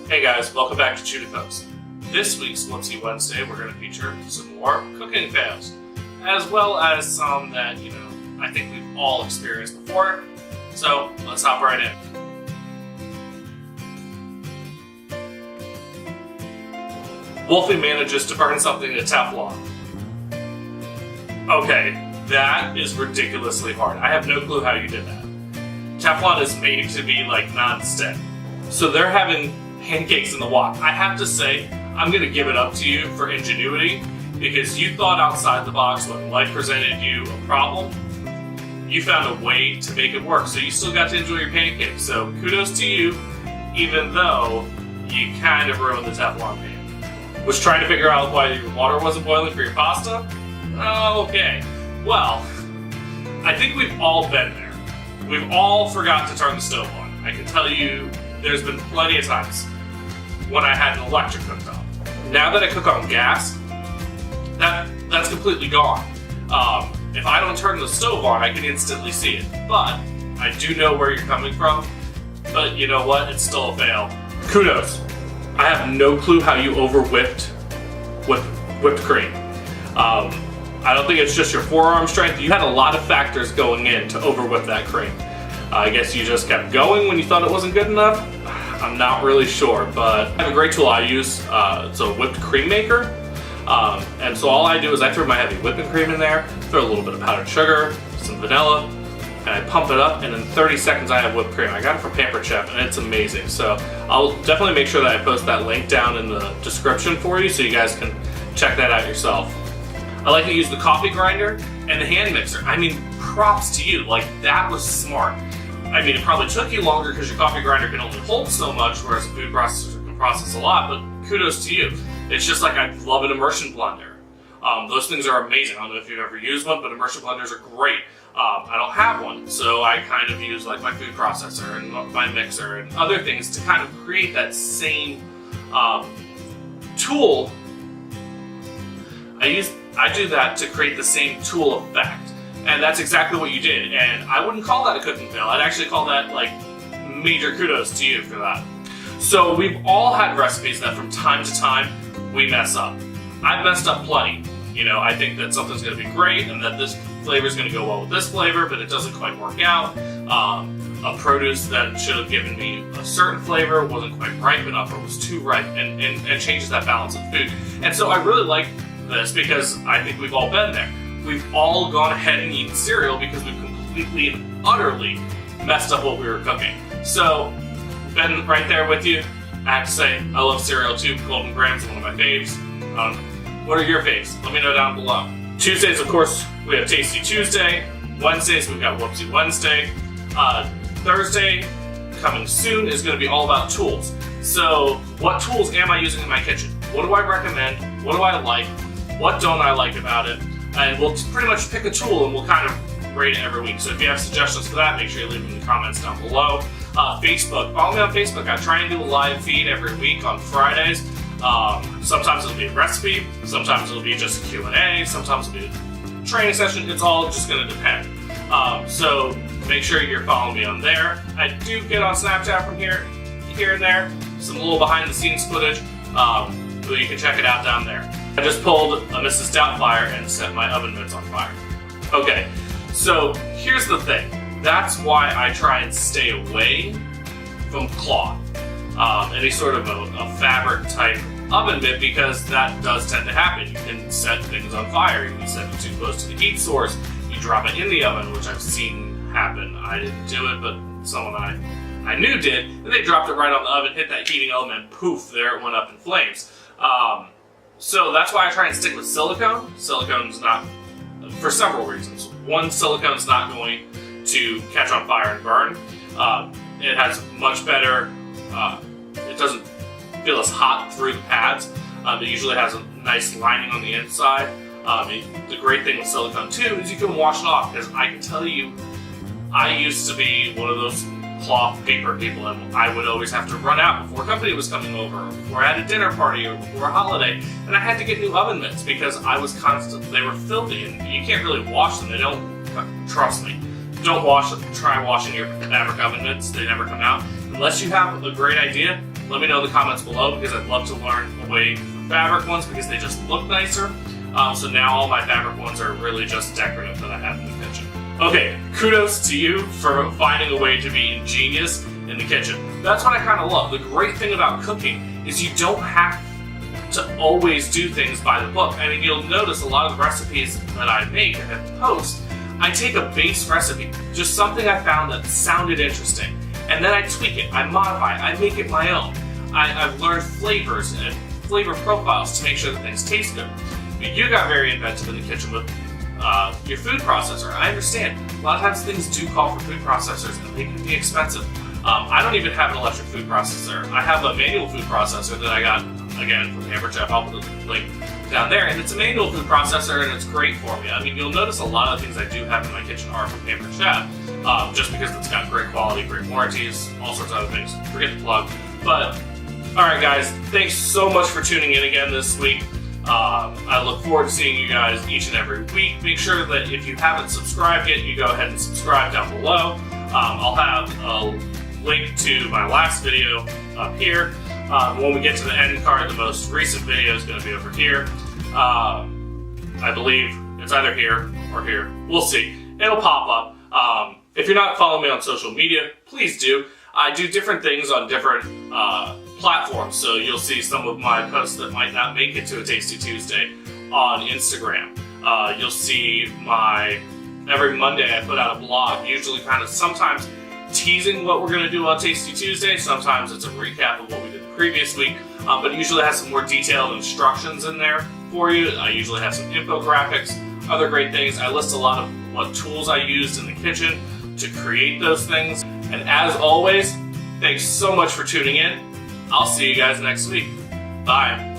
Hey guys, welcome back to Chuddah Cooks. This week's Whoopsie Wednesday, we're going to feature some more cooking fails, as well as some that, I think we've all experienced before. So, let's hop right in. Wolfie manages to burn something to Teflon. Okay, that is ridiculously hard. I have no clue how you did that. Teflon is made to be like non-stick. So they're having pancakes in the wok. I have to say, I'm going to give it up to you for ingenuity, because you thought outside the box when life presented you a problem. You found a way to make it work, so you still got to enjoy your pancakes. So kudos to you, even though you kind of ruined the Teflon pan. Was trying to figure out why your water wasn't boiling for your pasta? Okay. Well, I think we've all been there. We've all forgot to turn the stove on. I can tell you there's been plenty of times when I had an electric cooktop. Now that I cook on gas, that's completely gone. If I don't turn the stove on, I can instantly see it. But I do know where you're coming from. But you know what? It's still a fail. Kudos. I have no clue how you over-whipped with whipped cream. I don't think it's just your forearm strength. You had a lot of factors going in to over-whip that cream. I guess you just kept going when you thought it wasn't good enough. I'm not really sure, but I have a great tool I use. It's a whipped cream maker. And so all I do is I throw my heavy whipping cream in there, throw a little bit of powdered sugar, some vanilla, and I pump it up, and in 30 seconds I have whipped cream. I got it from Pampered Chef, and it's amazing. So I'll definitely make sure that I post that link down in the description for you so you guys can check that out yourself. I like to use the coffee grinder and the hand mixer. I mean, props to you. Like, that was smart. I mean, it probably took you longer because your coffee grinder can only hold so much, whereas a food processor can process a lot, but kudos to you. It's just like I love an immersion blender. Those things are amazing. I don't know if you've ever used one, but immersion blenders are great. I don't have one, so I kind of use like my food processor and my mixer and other things to kind of create that same tool. I do that to create the same tool effect. And that's exactly what you did. And I wouldn't call that a cooking fail. I'd actually call that like major kudos to you for that. So we've all had recipes that from time to time we mess up. I've messed up plenty. I think that something's going to be great and that this flavor is going to go well with this flavor, but it doesn't quite work out. A produce that should have given me a certain flavor wasn't quite ripe enough or was too ripe and changes that balance of food. And so I really like this because I think we've all been there. We've all gone ahead and eaten cereal because we've completely and utterly messed up what we were cooking. So, been right there with you. I have to say, I love cereal too. Golden Grahams is one of my faves. What are your faves? Let me know down below. Tuesdays, of course, we have Tasty Tuesday. Wednesdays, we've got Whoopsie Wednesday. Thursday, coming soon, is going to be all about tools. So, what tools am I using in my kitchen? What do I recommend? What do I like? What don't I like about it? And we'll pretty much pick a tool and we'll kind of rate it every week. So if you have suggestions for that, make sure you leave them in the comments down below. Facebook, follow me on Facebook. I try and do a live feed every week on Fridays. Sometimes it'll be a recipe, sometimes it'll be just a Q&A, sometimes it'll be a training session. It's all just going to depend. So make sure you're following me on there. I do get on Snapchat from here and there, some little behind the scenes footage, so you can check it out down there. I just pulled a Mrs. Doubtfire and set my oven mitts on fire. Okay, so here's the thing. That's why I try and stay away from cloth. Any sort of a fabric type oven mitt, because that does tend to happen. You can set things on fire, you can set it too close to the heat source, you drop it in the oven, which I've seen happen. I didn't do it, but someone I knew did, and they dropped it right on the oven, hit that heating element, poof, there it went up in flames. So that's why I try and stick with silicone. Silicone's not, for several reasons. One, silicone's not going to catch on fire and burn. It has much better, it doesn't feel as hot through the pads. It usually has a nice lining on the inside. The great thing with silicone too is you can wash it off, because I can tell you, I used to be one of those cloth paper people, and I would always have to run out before company was coming over, or before I had a dinner party, or before a holiday, and I had to get new oven mitts because I was they were filthy, and you can't really wash them. They don't, trust me, don't wash them. Try washing your fabric oven mitts, they never come out. Unless you have a great idea, let me know in the comments below, because I'd love to learn away from fabric ones because they just look nicer. So now all my fabric ones are really just decorative that I have in the kitchen. Okay, kudos to you for finding a way to be ingenious in the kitchen. That's what I kind of love. The great thing about cooking is you don't have to always do things by the book. I mean, you'll notice a lot of the recipes that I make and post, I take a base recipe, just something I found that sounded interesting, and then I tweak it, I modify it, I make it my own. I've learned flavors and flavor profiles to make sure that things taste good. But you got very inventive in the kitchen with your food processor. I understand. A lot of times things do call for food processors and they can be expensive. I don't even have an electric food processor. I have a manual food processor that I got, again, from Hammer Chef. I'll put the link down there. And it's a manual food processor and it's great for me. I mean, you'll notice a lot of the things I do have in my kitchen are from Hammer Chef, just because it's got great quality, great warranties, all sorts of other things. Forget the plug. But, alright guys, thanks so much for tuning in again this week. I look forward to seeing you guys each and every week. Make sure that if you haven't subscribed yet, you go ahead and subscribe down below. I'll have a link to my last video up here. When we get to the end card, the most recent video is going to be over here. I believe it's either here or here. We'll see. It'll pop up. If you're not following me on social media, please do. I do different things on different platforms, so you'll see some of my posts that might not make it to a Tasty Tuesday on Instagram. You'll see every Monday I put out a blog, usually kind of sometimes teasing what we're going to do on Tasty Tuesday, sometimes it's a recap of what we did the previous week, but it usually has some more detailed instructions in there for you. I usually have some infographics, other great things. I list a lot of what tools I used in the kitchen to create those things. And as always, thanks so much for tuning in. I'll see you guys next week. Bye.